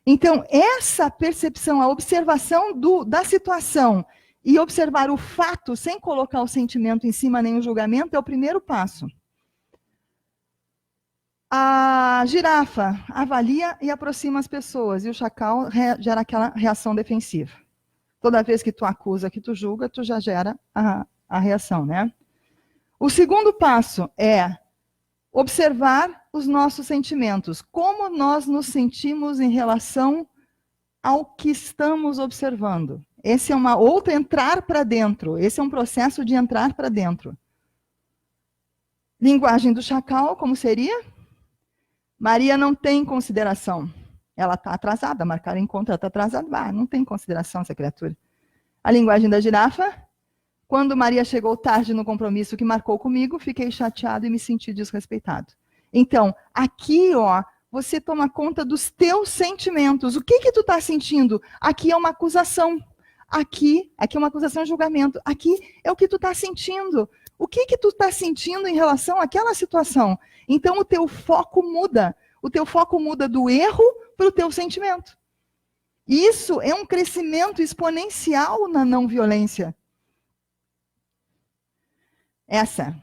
Então, essa percepção, a observação da situação e observar o fato sem colocar o sentimento em cima nem o julgamento é o primeiro passo. A girafa avalia e aproxima as pessoas e o chacal gera aquela reação defensiva. Toda vez que tu acusa, que tu julga, tu já gera a reação, né? O segundo passo é observar os nossos sentimentos. Como nós nos sentimos em relação ao que estamos observando. Esse é uma outra entrar para dentro. Esse é um processo de entrar para dentro. Linguagem do chacal, como seria? Maria não tem consideração. Ela está atrasada, marcaram encontro, ela está atrasada. Não tem consideração essa criatura. A linguagem da girafa? Quando Maria chegou tarde no compromisso que marcou comigo, fiquei chateado e me senti desrespeitado. Então, aqui, ó, você toma conta dos teus sentimentos. O que tu está sentindo? Aqui é uma acusação. Aqui é uma acusação e julgamento. Aqui é o que tu está sentindo. O que tu está sentindo em relação àquela situação? Então, o teu foco muda. O teu foco muda do erro para o teu sentimento. Isso é um crescimento exponencial na não violência. Essa.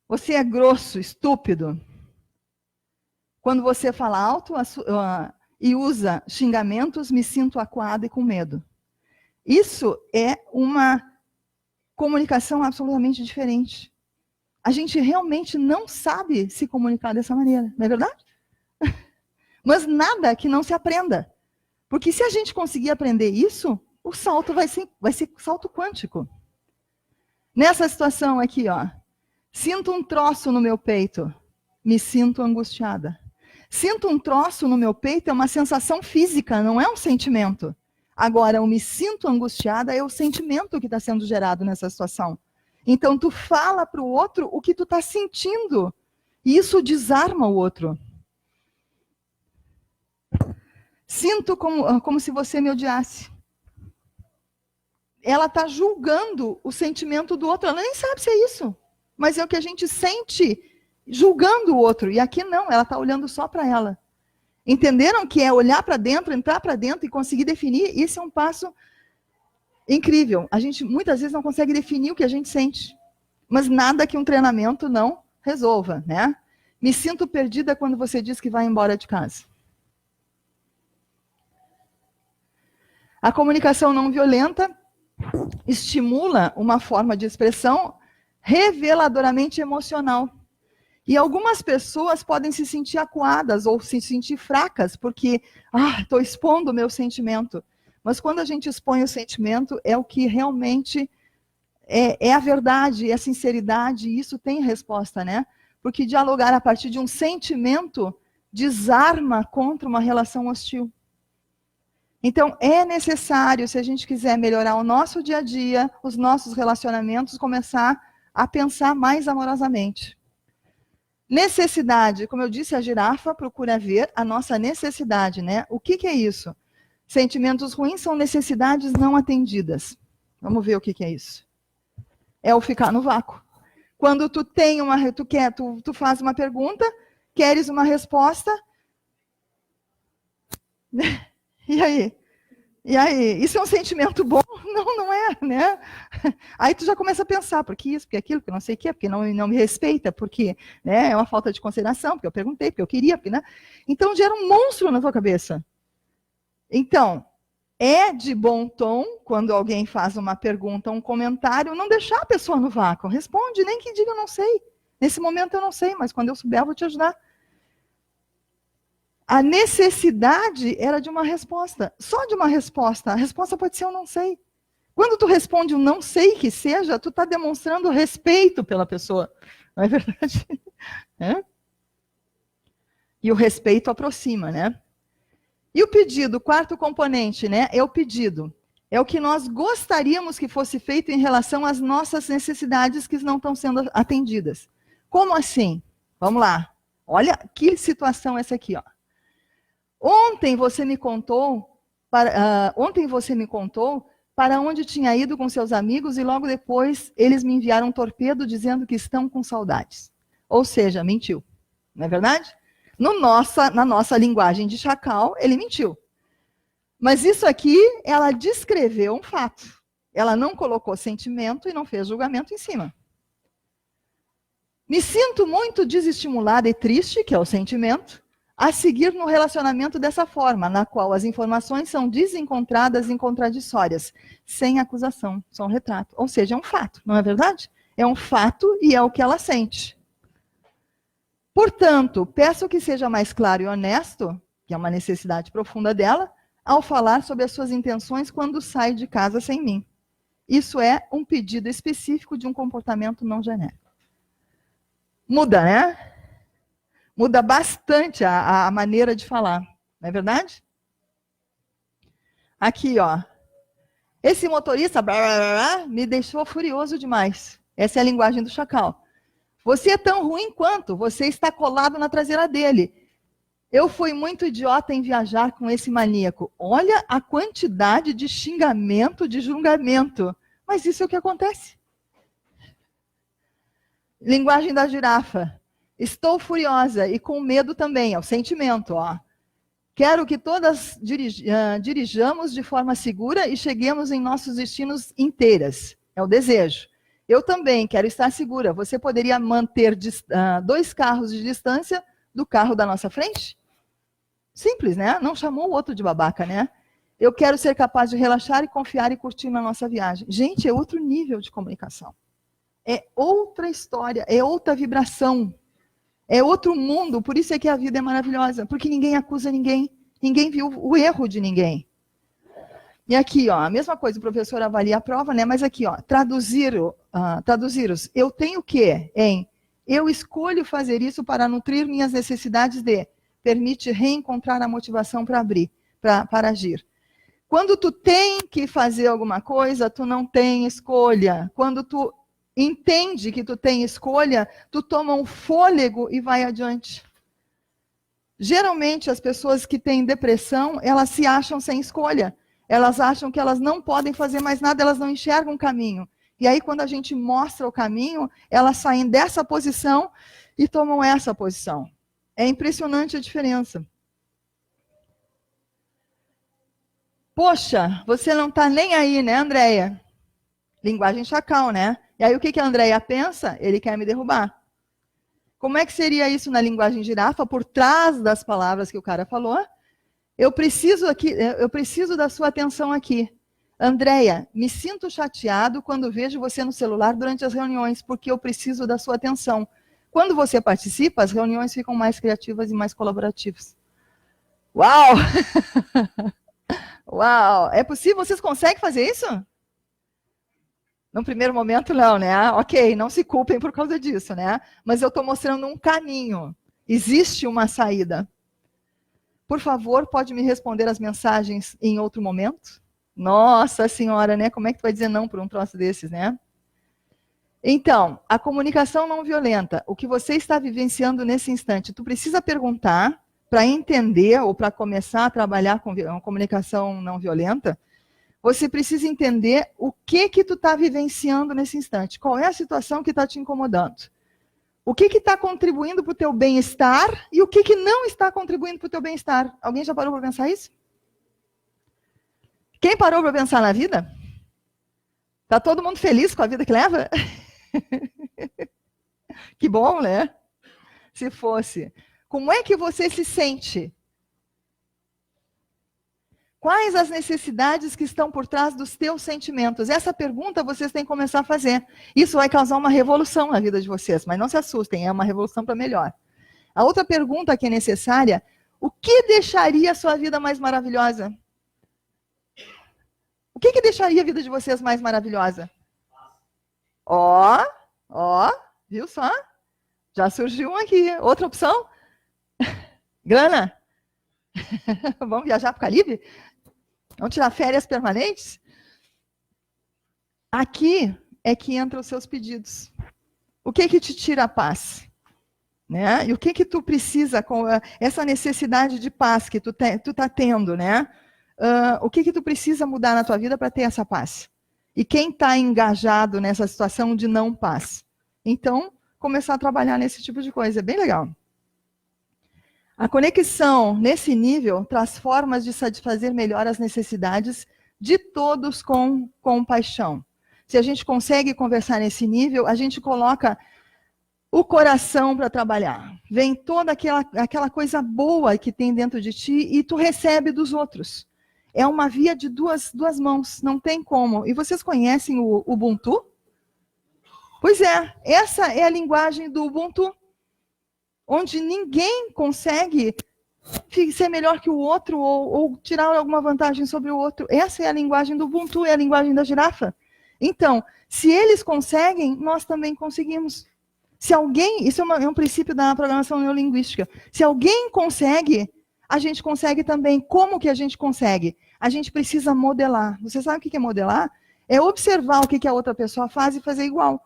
Você é grosso, estúpido. Quando você fala alto e usa xingamentos, me sinto acuado e com medo. Isso é uma comunicação absolutamente diferente. A gente realmente não sabe se comunicar dessa maneira, não é verdade? Mas nada que não se aprenda. Porque se a gente conseguir aprender isso, o salto vai ser salto quântico. Nessa situação aqui, ó. Sinto um troço no meu peito. Me sinto angustiada. Sinto um troço no meu peito é uma sensação física, não é um sentimento. Agora, eu me sinto angustiada é o sentimento que está sendo gerado nessa situação. Então, tu fala para o outro o que tu está sentindo. E isso desarma o outro. Sinto como se você me odiasse. Ela está julgando o sentimento do outro. Ela nem sabe se é isso. Mas é o que a gente sente julgando o outro. E aqui não, ela está olhando só para ela. Entenderam que é olhar para dentro, entrar para dentro e conseguir definir? Isso é um passo incrível. A gente muitas vezes não consegue definir o que a gente sente. Mas nada que um treinamento não resolva, né? Me sinto perdida quando você diz que vai embora de casa. A comunicação não violenta estimula uma forma de expressão reveladoramente emocional. E algumas pessoas podem se sentir acuadas ou se sentir fracas, porque, estou expondo o meu sentimento. Mas quando a gente expõe o sentimento, é o que realmente é a verdade, é a sinceridade, e isso tem resposta, né? Porque dialogar a partir de um sentimento desarma contra uma relação hostil. Então, é necessário, se a gente quiser melhorar o nosso dia a dia, os nossos relacionamentos, começar a pensar mais amorosamente. Necessidade, como eu disse, a girafa procura ver a nossa necessidade, né? O que é isso? Sentimentos ruins são necessidades não atendidas. Vamos ver o que é isso. É o ficar no vácuo. Quando tu tem tu faz uma pergunta, queres uma resposta, e aí? E aí? Isso é um sentimento bom? Não, não é, né? Aí tu já começa a pensar, porque isso, porque aquilo, porque não sei o quê, porque não me respeita, porque, né, é uma falta de consideração, porque eu perguntei, porque eu queria, porque, né? Então gera um monstro na tua cabeça. Então, é de bom tom, quando alguém faz uma pergunta, um comentário, não deixar a pessoa no vácuo. Responde, nem que diga eu não sei. Nesse momento eu não sei, mas quando eu souber eu vou te ajudar. A necessidade era de uma resposta. Só de uma resposta. A resposta pode ser eu não sei. Quando tu responde um não sei que seja, tu está demonstrando respeito pela pessoa. Não é verdade? É? E o respeito aproxima, né? E o pedido, o quarto componente, né? É o pedido. É o que nós gostaríamos que fosse feito em relação às nossas necessidades que não estão sendo atendidas. Como assim? Vamos lá. Olha que situação essa aqui, ó. Ontem você me contou para onde tinha ido com seus amigos e logo depois eles me enviaram um torpedo dizendo que estão com saudades. Ou seja, mentiu. Não é verdade? Na nossa linguagem de chacal, ele mentiu. Mas isso aqui, ela descreveu um fato. Ela não colocou sentimento e não fez julgamento em cima. Me sinto muito desestimulada e triste, que é o sentimento, a seguir no relacionamento dessa forma, na qual as informações são desencontradas e contraditórias, sem acusação, só um retrato. Ou seja, é um fato, não é verdade? É um fato e é o que ela sente. Portanto, peço que seja mais claro e honesto, que é uma necessidade profunda dela, ao falar sobre as suas intenções quando sai de casa sem mim. Isso é um pedido específico de um comportamento não genérico. Muda, né? Muda bastante a maneira de falar, não é verdade? Aqui, ó. Esse motorista me deixou furioso demais. Essa é a linguagem do chacal. Você é tão ruim quanto, você está colado na traseira dele. Eu fui muito idiota em viajar com esse maníaco. Olha a quantidade de xingamento, de julgamento. Mas isso é o que acontece. Linguagem da girafa. Estou furiosa e com medo também, é o sentimento, ó. Quero que todas dirijamos de forma segura e cheguemos em nossos destinos inteiras. É o desejo. Eu também quero estar segura. Você poderia manter 2 carros de distância do carro da nossa frente? Simples, né? Não chamou o outro de babaca, né? Eu quero ser capaz de relaxar e confiar e curtir na nossa viagem. Gente, é outro nível de comunicação. É outra história, é outra vibração. É outro mundo, por isso é que a vida é maravilhosa, porque ninguém acusa ninguém, ninguém viu o erro de ninguém. E aqui, ó, a mesma coisa, o professor avalia a prova, né? Mas aqui, ó, traduzir-os. Eu tenho o quê? Eu escolho fazer isso para nutrir minhas necessidades de, permite reencontrar a motivação para agir. Quando tu tem que fazer alguma coisa, tu não tem escolha. Quando tu entende que tu tem escolha, tu toma um fôlego e vai adiante. Geralmente, as pessoas que têm depressão, elas se acham sem escolha. Elas acham que elas não podem fazer mais nada, elas não enxergam o caminho. E aí, quando a gente mostra o caminho, elas saem dessa posição e tomam essa posição. É impressionante a diferença. Poxa, você não está nem aí, né, Andréia? Linguagem chacal, né? E aí, o que a Andréia pensa? Ele quer me derrubar. Como é que seria isso na linguagem girafa? Por trás das palavras que o cara falou, eu preciso da sua atenção aqui. Andréia, me sinto chateado quando vejo você no celular durante as reuniões, porque eu preciso da sua atenção. Quando você participa, as reuniões ficam mais criativas e mais colaborativas. Uau! Uau! É possível? Vocês conseguem fazer isso? No primeiro momento, não, né? Ok, não se culpem por causa disso, né? Mas eu estou mostrando um caminho. Existe uma saída. Por favor, pode me responder as mensagens em outro momento? Nossa senhora, né? Como é que tu vai dizer não por um troço desses, né? Então, a comunicação não violenta, o que você está vivenciando nesse instante, tu precisa perguntar para entender ou para começar a trabalhar com a comunicação não violenta, você precisa entender o que tu está vivenciando nesse instante. Qual é a situação que está te incomodando? O que está contribuindo para o teu bem-estar e o que não está contribuindo para o teu bem-estar? Alguém já parou para pensar isso? Quem parou para pensar na vida? Está todo mundo feliz com a vida que leva? Que bom, né? Se fosse. Como é que você se sente? Quais as necessidades que estão por trás dos teus sentimentos? Essa pergunta vocês têm que começar a fazer. Isso vai causar uma revolução na vida de vocês, mas não se assustem, é uma revolução para melhor. A outra pergunta que é necessária, o que deixaria a sua vida mais maravilhosa? O que deixaria a vida de vocês mais maravilhosa? Ó, viu só? Já surgiu um aqui. Outra opção? Grana? Vamos viajar para o Caribe? Vamos tirar férias permanentes? Aqui é que entram os seus pedidos. O que te tira a paz? Né? E o que tu precisa com essa necessidade de paz que tu tá tendo, né? O que tu precisa mudar na tua vida para ter essa paz? E quem está engajado nessa situação de não paz? Então, começar a trabalhar nesse tipo de coisa, é bem legal. A conexão nesse nível traz formas de satisfazer melhor as necessidades de todos com compaixão. Se a gente consegue conversar nesse nível, a gente coloca o coração para trabalhar. Vem toda aquela coisa boa que tem dentro de ti e tu recebe dos outros. É uma via de duas mãos, não tem como. E vocês conhecem o Ubuntu? Pois é, essa é a linguagem do Ubuntu, onde ninguém consegue ser melhor que o outro ou tirar alguma vantagem sobre o outro. Essa é a linguagem do Ubuntu, é a linguagem da girafa. Então, se eles conseguem, nós também conseguimos. Se alguém, isso é um princípio da programação neurolinguística, se alguém consegue, a gente consegue também. Como que a gente consegue? A gente precisa modelar. Você sabe o que é modelar? É observar o que a outra pessoa faz e fazer igual.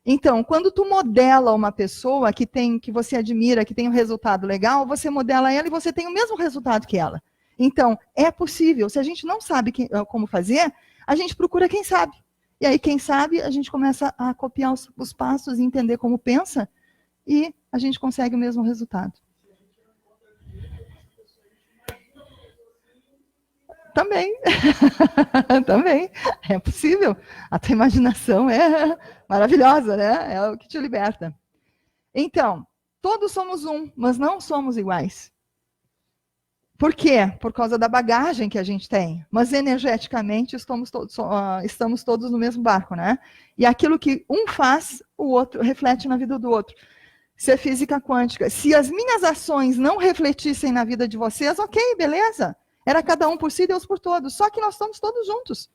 Então, quando tu modela uma pessoa que você admira, que tem um resultado legal, você modela ela e você tem o mesmo resultado que ela. Então, é possível. Se a gente não sabe como fazer, a gente procura quem sabe. E aí, quem sabe, a gente começa a copiar os passos e entender como pensa, e a gente consegue o mesmo resultado. Também. Também. É possível. A tua imaginação é maravilhosa, né? É o que te liberta. Então, todos somos um, mas não somos iguais. Por quê? Por causa da bagagem que a gente tem. Mas energeticamente estamos todos no mesmo barco, né? E aquilo que um faz, o outro reflete na vida do outro. Isso é física quântica. Se as minhas ações não refletissem na vida de vocês, ok, beleza. Era cada um por si, Deus por todos. Só que nós estamos todos juntos.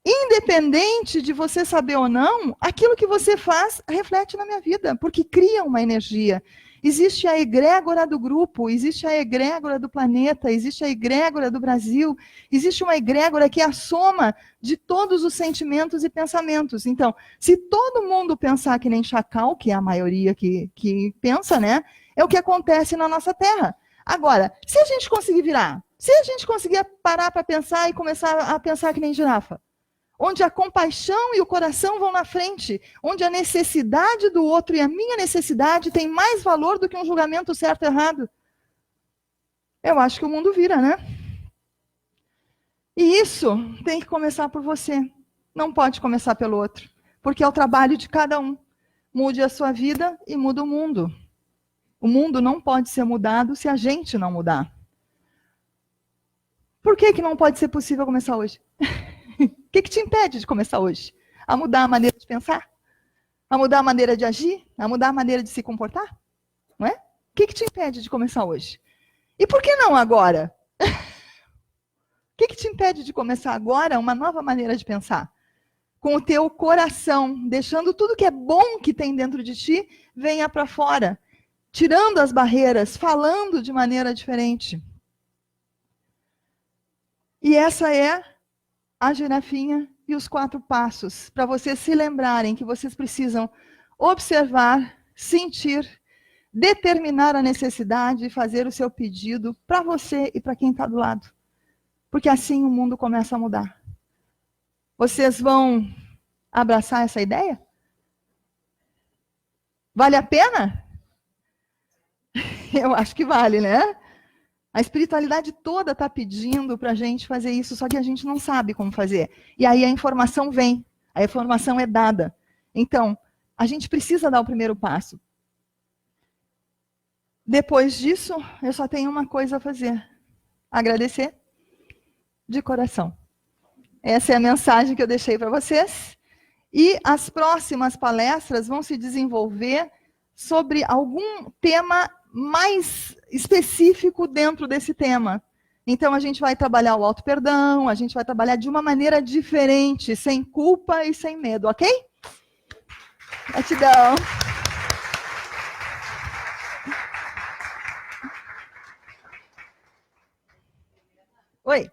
Independente de você saber ou não, aquilo que você faz reflete na minha vida, porque cria uma energia. Existe a egrégora do grupo, existe a egrégora do planeta, existe a egrégora do Brasil, existe uma egrégora que é a soma de todos os sentimentos e pensamentos. Então, se todo mundo pensar que nem chacal, que é a maioria que pensa, né? É o que acontece na nossa Terra. Agora, se a gente conseguir virar, se a gente conseguir parar para pensar e começar a pensar que nem girafa, onde a compaixão e o coração vão na frente, onde a necessidade do outro e a minha necessidade tem mais valor do que um julgamento certo ou errado, eu acho que o mundo vira, né? E isso tem que começar por você. Não pode começar pelo outro, porque é o trabalho de cada um. Mude a sua vida e muda o mundo. O mundo não pode ser mudado se a gente não mudar. Por que não pode ser possível começar hoje? O que te impede de começar hoje? A mudar a maneira de pensar? A mudar a maneira de agir? A mudar a maneira de se comportar? Não é? O que te impede de começar hoje? E por que não agora? O que te impede de começar agora uma nova maneira de pensar? Com o teu coração, deixando tudo que é bom que tem dentro de ti, venha para fora. Tirando as barreiras, falando de maneira diferente. E essa é a girafinha e os 4 passos, para vocês se lembrarem que vocês precisam observar, sentir, determinar a necessidade e fazer o seu pedido para você e para quem está do lado. Porque assim o mundo começa a mudar. Vocês vão abraçar essa ideia? Vale a pena? Eu acho que vale, né? A espiritualidade toda está pedindo para a gente fazer isso, só que a gente não sabe como fazer. E aí a informação vem, a informação é dada. Então, a gente precisa dar o primeiro passo. Depois disso, eu só tenho uma coisa a fazer: agradecer de coração. Essa é a mensagem que eu deixei para vocês. E as próximas palestras vão se desenvolver sobre algum tema mais específico dentro desse tema. Então, a gente vai trabalhar o auto-perdão, a gente vai trabalhar de uma maneira diferente, sem culpa e sem medo, ok? Gratidão. Oi.